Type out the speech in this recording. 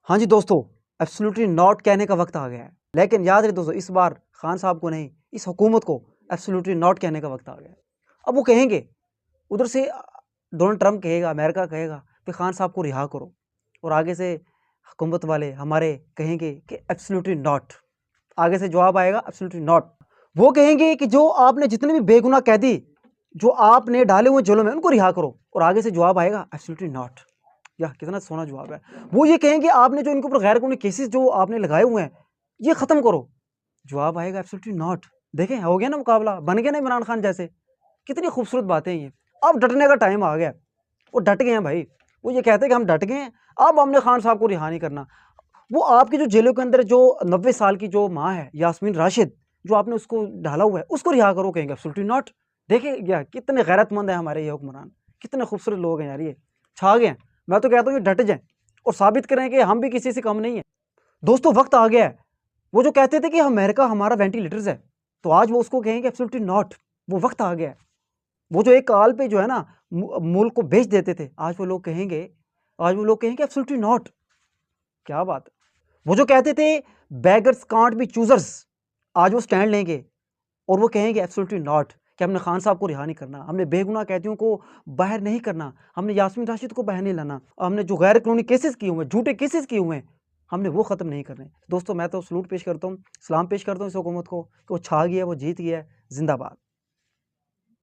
हाँ जी दोस्तों, absolutely not कहने का वक्त आ गया है। लेकिन याद रहे दोस्तों, इस बार खान साहब को नहीं, इस हुकूमत को एब्सोल्युटली नॉट कहने का वक्त आ गया है। अब वो कहेंगे, उधर से डोनाल्ड ट्रंप कहेगा, अमेरिका कहेगा कि खान साहब को रिहा करो, और आगे से हुकूमत वाले हमारे कहेंगे कि एब्सोल्युटली नॉट। आगे से जवाब आएगा एब्सोल्युटली नॉट। वो कहेंगे कि जो आपने जितने भी बेगुनाह कैदी जो आपने डाले हुए जेलों में, उनको रिहा करो, और आगे से जवाब आएगा एब्सोल्युटली नॉट। या कितना सोना जवाब है। वो ये कहेंगे आपने जो इनके ऊपर गैर कानूनी केसेस जो आपने लगाए हुए हैं, ये खत्म करो। जवाब आएगा एब्सोल्युटली नॉट। देखें, हो गया ना मुकाबला, बन गया ना इमरान खान जैसे। कितनी खूबसूरत बातें हैं ये। अब डटने का टाइम आ गया। वो डट गए हैं भाई। वो ये कहते हैं कि हम डट गए हैं, अब हमने खान साहब को रिहा नहीं करना। वो आपकी जो जेलों के अंदर जो 90 साल की जो माँ है यास्मीन राशिद, जो आपने उसको डाला हुआ है, उसको रिहा करो, कहेंगे एब्सोल्युटली नॉट। देखिए क्या कितने गैरतमंद है हमारे ये हुक्मरान, कितने खूबसूरत लोग हैं यार, ये छा गए हैं। मैं तो कहता हूँ ये डट जाएं और साबित करें कि हम भी किसी से कम नहीं है। दोस्तों वक्त आ गया है। वो जो कहते थे कि अमेरिका हमारा वेंटिलेटर्स है, तो आज वो उसको कहेंगे एब्सोल्युटली नॉट। वो वक्त आ गया है। वो जो एक काल पे जो है ना मुल्क को बेच देते थे, आज वो लोग कहेंगे एब्सोल्युटली नॉट। क्या बात है। वो जो कहते थे बैगर्स कांट बी चूजर्स, आज वो स्टैंड लेंगे और वो कहेंगे एब्सोल्युटली नॉट कि हमने खान साहब को रिहा नहीं करना, हमने बेगुनाह कैदियों को बाहर नहीं करना, हमने यास्मीन राशिद को बाहर नहीं लाना, हमने जो गैर कानूनी केसेस किए हुए, झूठे केसेस किए हुए हैं, हमने वो खत्म नहीं करने। दोस्तों मैं तो सलूट पेश करता हूँ, सलाम पेश करता हूँ इस हुकूमत को कि वो छा गया है, वो जीत गया है। जिंदाबाद।